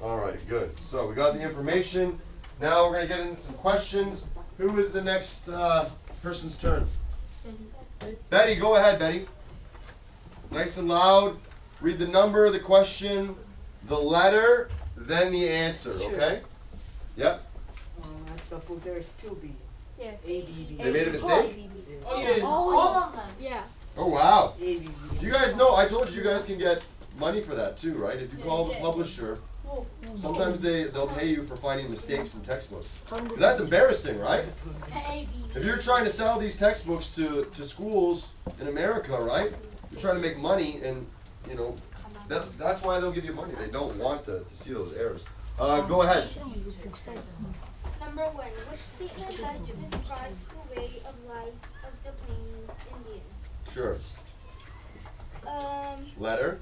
All right, good. So we got the information. Now we're going to get into some questions. Who is the next person's turn? Betty, go ahead, Betty. Nice and loud. Read the number, the question, the letter, then the answer, okay? Yep. I suppose there's 2B. Yes. ABB. They made a mistake? Oh, yeah. All of them. Yeah. Oh, wow. ABB. You guys know, I told you guys can get money for that too, right? If you call the publisher, sometimes they'll pay you for finding mistakes in textbooks. 'Cause that's embarrassing, right? If you're trying to sell these textbooks to schools in America, right? You're trying to make money, and you know that's why they'll give you money. They don't want to see those errors. Go ahead. Number 1. Which statement best describes the way of life of the Plains Indians? Sure. Letter.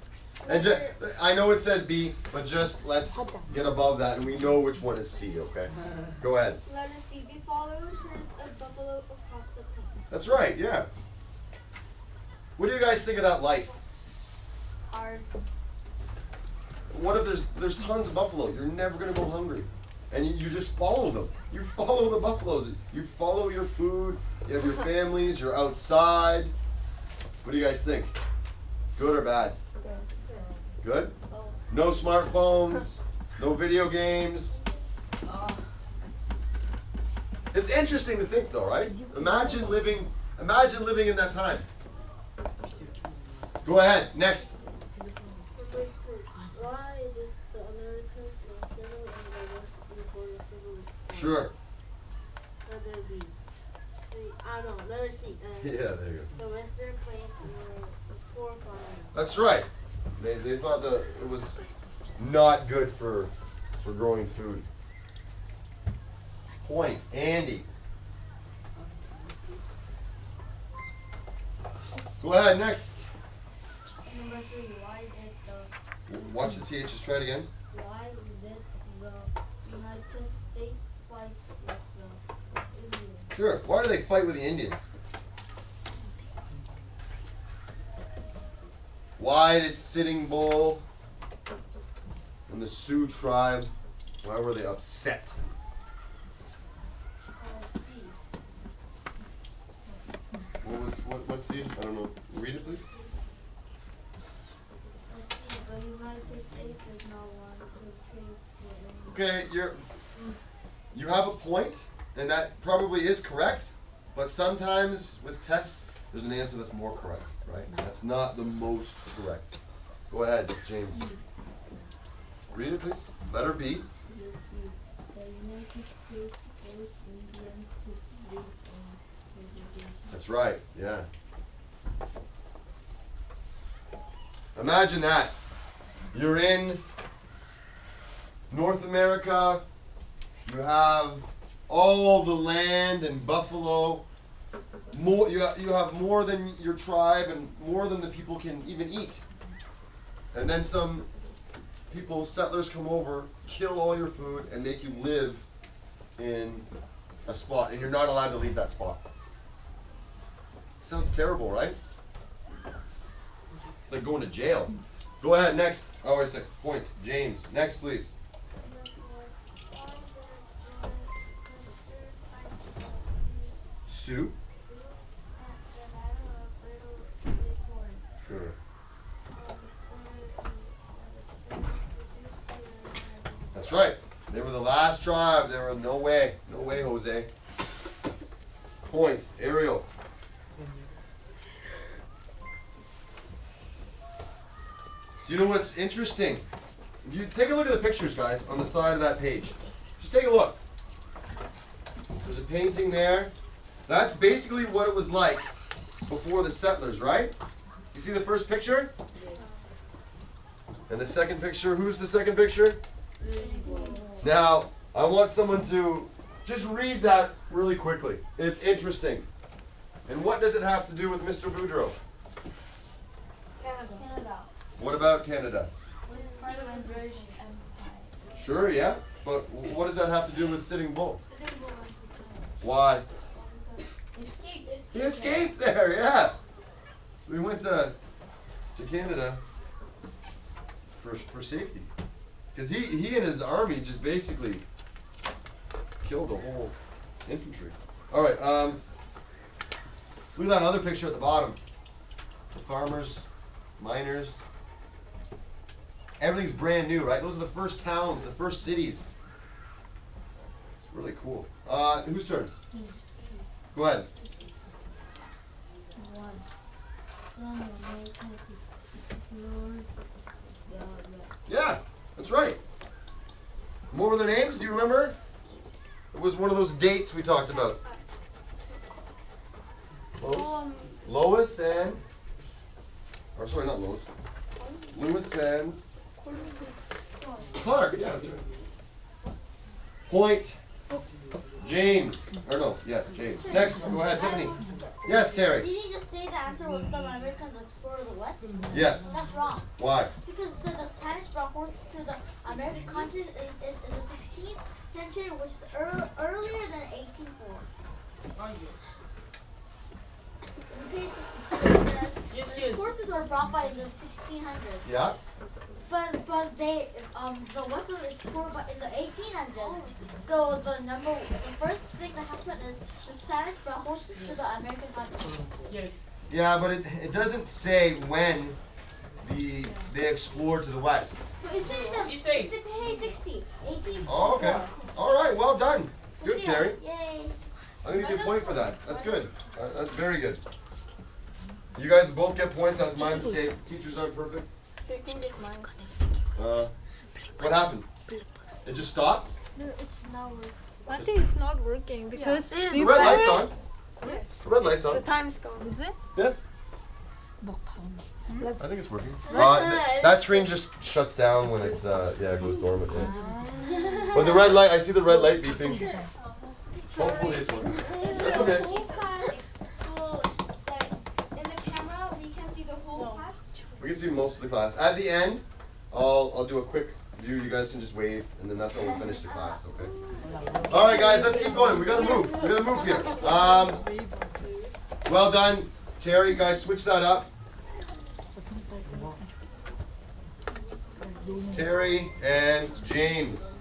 And I know it says B, but just let's get above that, and we know which one is C, okay? Go ahead. Letter C. They followed herds of buffalo across the plains. That's right, yeah. What do you guys think of that life? Hard. What if there's tons of buffalo? You're never going to go hungry. And you just follow them. You follow the buffaloes. You follow your food. You have your families. You're outside. What do you guys think? Good or bad? Good? No smartphones. No video games. It's interesting to think though, right? Imagine living in that time. Go ahead. Next. Number 2. Why did the Americans not settle in the West before the Civil War? Sure. Letter B. Letter C. Yeah, there you go. The Western Plains were poor farming. That's right. They thought that it was not good for growing food. Point. Andy. Go ahead, next. Number 3. Why did the Watch the THs. Try it again. Why did the United States fight with the Indians? Sure. Why do they fight with the Indians? Why did Sitting Bull and the Sioux tribe, why were they upset? C. What's C? I don't know. Read it, please. C. The United States does not want to trade with England. Okay, you have a point, and that probably is correct, but sometimes with tests, there's an answer that's more correct, right? That's not the most correct. Go ahead, James. Read it, please. Letter B. The United States forced Indians to live on reservations. That's right, yeah. Imagine that. You're in North America, you have all the land and buffalo, you have more than your tribe and more than the people can even eat. And then some people, settlers come over, kill all your food, and make you live in a spot, and you're not allowed to leave that spot. Sounds terrible, right? It's like going to jail. Go ahead, next. Oh, wait a second. Point. James. Next, please. Sue? Sure. That's right. They were the last tribe. There were no way. No way, Jose. Point. Ariel. Do you know what's interesting? You take a look at the pictures, guys, on the side of that page. Just take a look. There's a painting there. That's basically what it was like before the settlers, right? You see the first picture? And the second picture, who's the second picture? Now, I want someone to just read that really quickly. It's interesting. And what does it have to do with Mr. Boudreaux? Canada. What about Canada? Was part of the British Empire. Sure, yeah. But what does that have to do with Sitting Bull? Sitting Bull went to Why? escaped. He escaped there, yeah. So we went to Canada for safety. Because he and his army just basically killed the whole infantry. All right. Look at that other picture at the bottom. The farmers, miners. Everything's brand new, right? Those are the first towns, the first cities. It's really cool. Whose turn? Go ahead. Yeah, that's right. What were their names? Do you remember? It was one of those dates we talked about. Lois and, or sorry, not Lois. Lewis and Clark. Yeah, that's right. Point. James. Or no, yes, James. Next, go ahead, Tiffany. Yes, Terry. Did he just say the answer was some Americans explored the West? Yes. That's wrong. Why? Because it said the Spanish brought horses to the American continent is in the 16th century, which is earlier than 1804. In page 62 it says horses were brought by the 1600s. Yeah. But they the West was explored in the 1800s. So the first thing that happened is the Spanish brought horses to the American continent. Yes. Yeah, but it doesn't say when they explored to the west. But it's in page 60, 1804. Oh, okay. All right, well done. Good, Terry. Yay. I'm gonna give you a point for that. That's good. That's very good. You guys both get points. That's my mistake. Teachers aren't perfect. What happened? It just stopped? No, it's not working. I think it's not working because The red light's on. The red light's on. The time's gone. Is it? Yeah. I think it's working. That screen just shuts down when it's it goes dormant. Yeah. When the red light, I see the red light beeping. Hopefully it's working. That's okay. The whole class will, like, in the camera, we can see the whole class. We can see most of the class. At the end, I'll do a quick view. You guys can just wave, and then that's how we'll finish the class. Okay. All right, guys, let's keep going. We gotta move. We gotta move here. Well done, Terry. Guys, switch that up. Terry and James.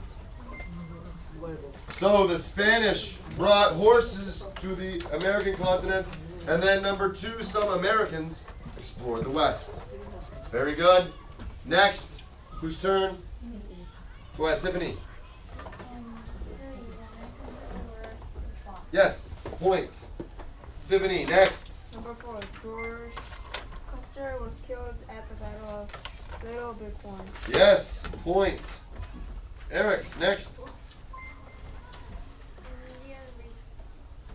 So the Spanish brought horses to the American continent, and then number 2, some Americans explored the West. Very good. Next, whose turn? Go ahead, Tiffany. Yes, point. Tiffany, next. Number 4, George Custer was killed at the Battle of Little Bighorn. Yes, point. Eric, next. Indian resistance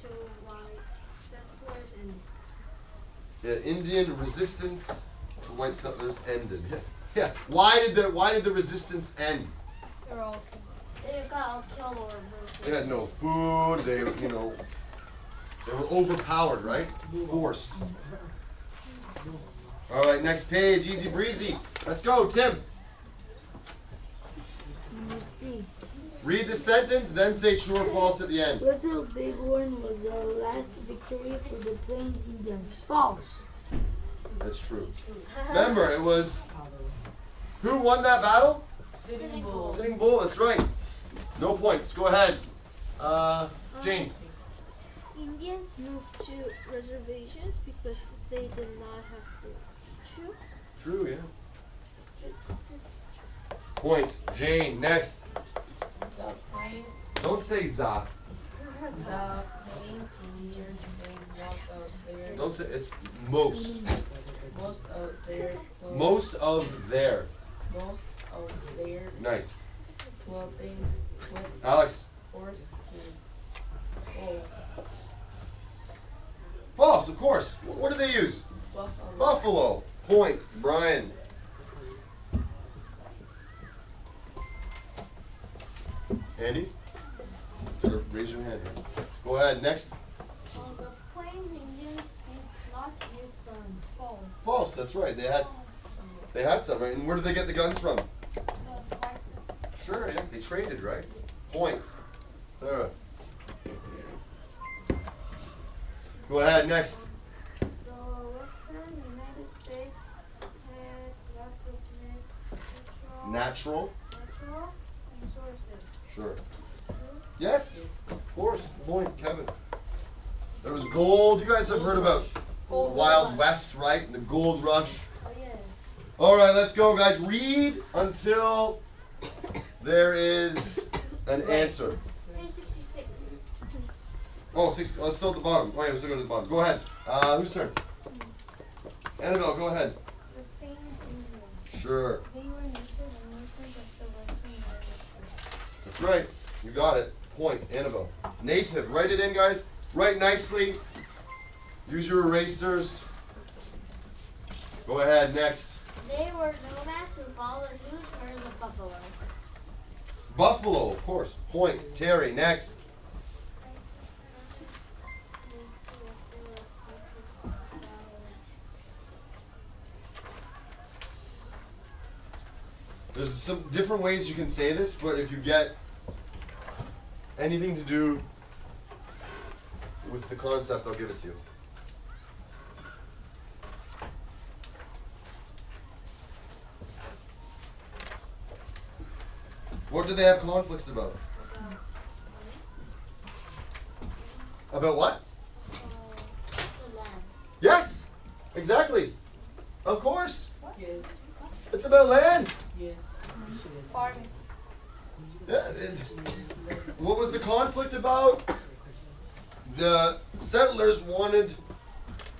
to white settlers and Indian resistance to white settlers ended. Yeah. Why did the resistance end? They were all they got all killed or moved. They had no food. They were overpowered, right? Forced. All right, next page, easy breezy. Let's go, Tim. Read the sentence, then say true or false at the end. Little Bighorn was the last victory for the Plains Indians. False. That's true. Remember, it was who won that battle? Sitting Bull. Sitting Bull. That's right. No points. Go ahead, Jane. Indians moved to reservations because they did not have food. True? True, yeah. Point. Jane. Next. The plains. Don't say za. The plains Indians made Don't say it's most. most of their Most of their. most of their Nice. clothing with Alex. horse skin. False. False, of course. What do they use? Buffalo. Buffalo. Point. Brian. Andy? Raise your hand. Go ahead. Next. The Plains Indians did not use guns. False. False. That's right. They had some, right? And where did they get the guns from? Sure, yeah. They traded, right? Point. Sarah. Go ahead. Next. The Western United States had lots of men, etc. Natural. Natural resources. Sure. Yes, of course. Point, Kevin. There was gold. You guys have heard about the Wild West, right? And the gold rush. Oh yeah. All right, let's go, guys. Read until there is an answer. Page 66. Oh, 60. Let's start at the bottom. Oh, yeah, we'll still go to the bottom. Go ahead. Whose turn? Annabelle, go ahead. The famous Indians. Sure. They were Native Americans of the Western United States. That's right. You got it. Point, Annabelle. Native. Write it in, guys. Write nicely. Use your erasers. Go ahead. Next. They were nomads who followed huge herds of buffalo. Buffalo, of course. Point. Terry. Next. There's some different ways you can say this, but if you get anything to do with the concept, I'll give it to you. What do they have conflicts about? About what? The land. Yes, exactly. Of course. Yeah. It's about land. Yeah. Farming. Yeah, what was the conflict about? The settlers wanted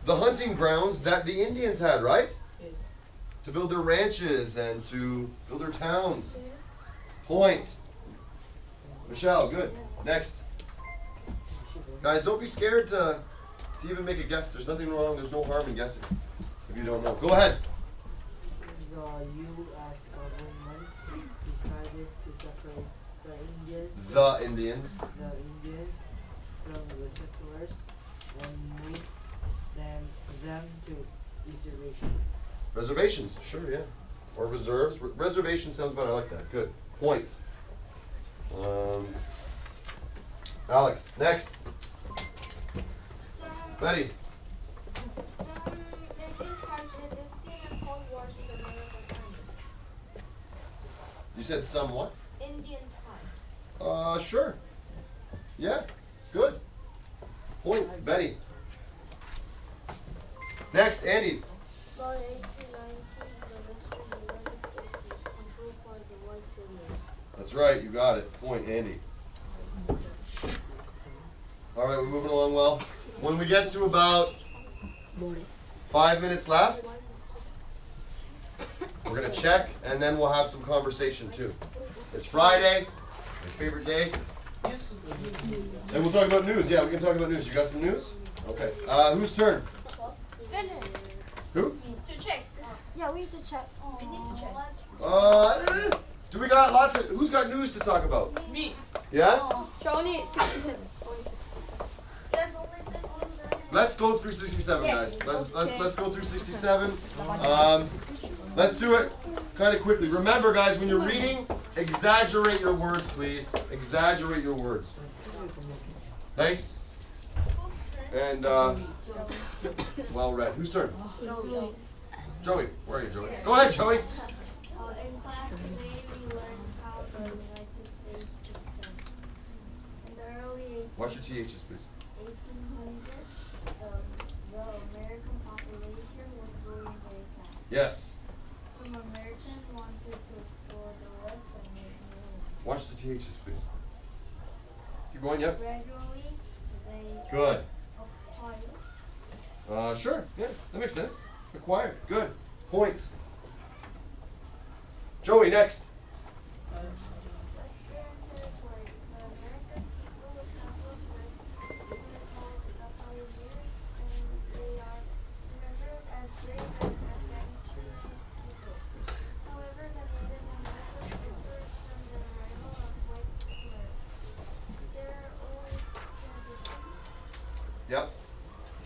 the hunting grounds that the Indians had, right? Yes. To build their ranches and to build their towns. Point. Michelle, good. Next. Guys, don't be scared to even make a guess. There's nothing wrong. There's no harm in guessing if you don't know. Go ahead. The U.S. government decided to separate the Indians from the settlers and move them to reservations. Reservations, sure, yeah. Or reserves. Reservation sounds better. I like that. Good. Point. Alex, next. Betty. Some Indian tribes resisting and fought wars with American armies. You said some what? Indian tribes. Sure. Yeah. Good. Point. Betty. Next, Andy. By 1819, the western United States was controlled by the white settlers. That's right. You got it. Point, Andy. All right, we're moving along well. When we get to about 5 minutes left, we're going to check, and then we'll have some conversation, too. It's Friday, my favorite day. And we'll talk about news. Yeah, we can talk about news. You got some news? Okay. Whose turn? Who? To check. Yeah, we need to check. We need to check. Do we got lots of, who's got news to talk about? Me. Yeah? Only 67. There's only 67. Let's go through 67, Yes. guys. Let's go through 67. Let's do it kind of quickly. Remember, guys, when you're reading, exaggerate your words, please. Exaggerate your words. Nice. And well read. Whose turn? Joey. Where are you, Joey? Go ahead, Joey. In class today, we learned how the United States began. In the early Watch your THs, please. 1800s, the American population was growing very fast. Yes. Some Americans wanted to explore the West and make new homes. Watch the THs, please. Keep going, yep. Gradually, they Good. acquired Sure. Yeah, that makes sense. Acquired. Good. Point. Joey, next. Western territory. The American people were travelers west, usually called the pioneers, and they are remembered as brave and adventurous people. However, the Native Americans differed from the arrival of white settlers. There are always traditions. Yep.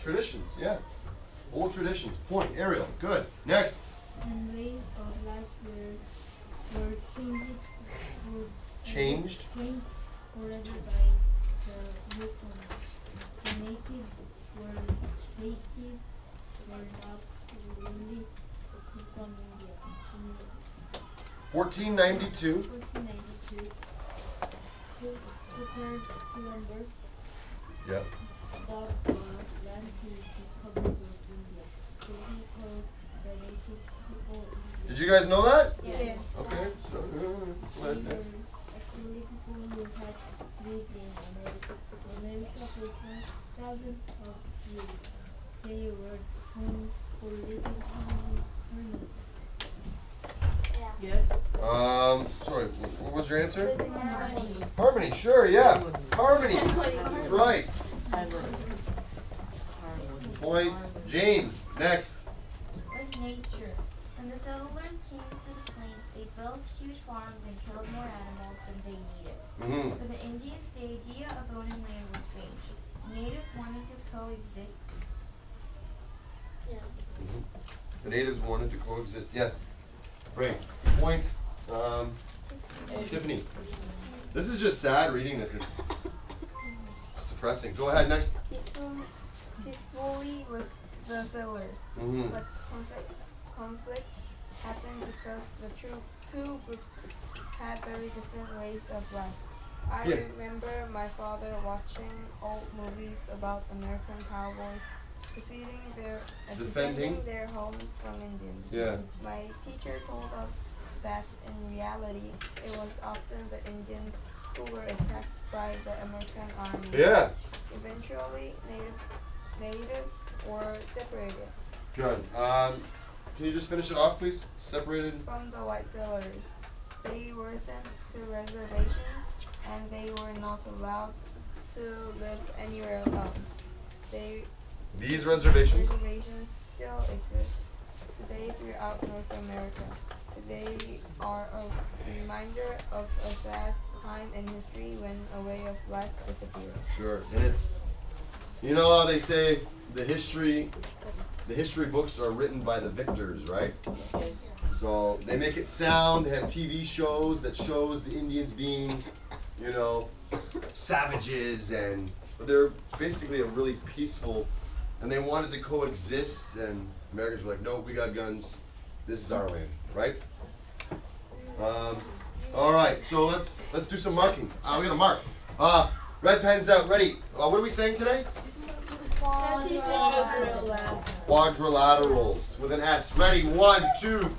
Traditions, yeah. Old traditions. Point. Ariel. Good. Next. And ways of life were Changed. changed forever by the newcomers. The natives were not willingly to keep on India. 1492. 1492. Prepared to number Yep. the land to the Republic of India. So he called the native people Indians. Did you guys know that? Yes. Okay. So, They let- were actually people who had lived in America for thousands of years. They were known for living harmony. Yes. Sorry, what was your answer? Harmony. Harmony, sure, yeah. Harmony. That's right. Point. James, next. With nature. When the settlers came to the plains, they built huge farms and killed more animals than they needed. Mm-hmm. For the Indians, the idea of owning land was strange. Natives wanted to coexist. The natives wanted to coexist. Yes. Great. Point. Tiffany. This is just sad reading this. It's depressing. Go ahead, next. Peacefully with the settlers, Mm-hmm. but conflicts happened because the two groups had very different ways of life. I Yeah. remember my father watching old movies about American cowboys defending their homes from Indians. Yeah. My teacher told us that in reality it was often the Indians who were attacked by the American army. Yeah. Eventually, natives were separated Good. Can you just finish it off, please? Separated. from the white settlers. They were sent to reservations, and they were not allowed to live anywhere else. These reservations. Reservations still exist today throughout North America. They are a reminder of a vast time in history when a way of life disappeared. Sure. And it's, you know how they say the history books are written by the victors, right? Yes. So they make it sound, they have TV shows that shows the Indians being, you know, savages, but they're basically a really peaceful, and they wanted to coexist, and Americans were like, no, we got guns, this is our land, right? All right, so let's do some marking. We gotta mark. Red pens out, ready. What are we saying today? Quadrilaterals with an S. Ready, 1, 2.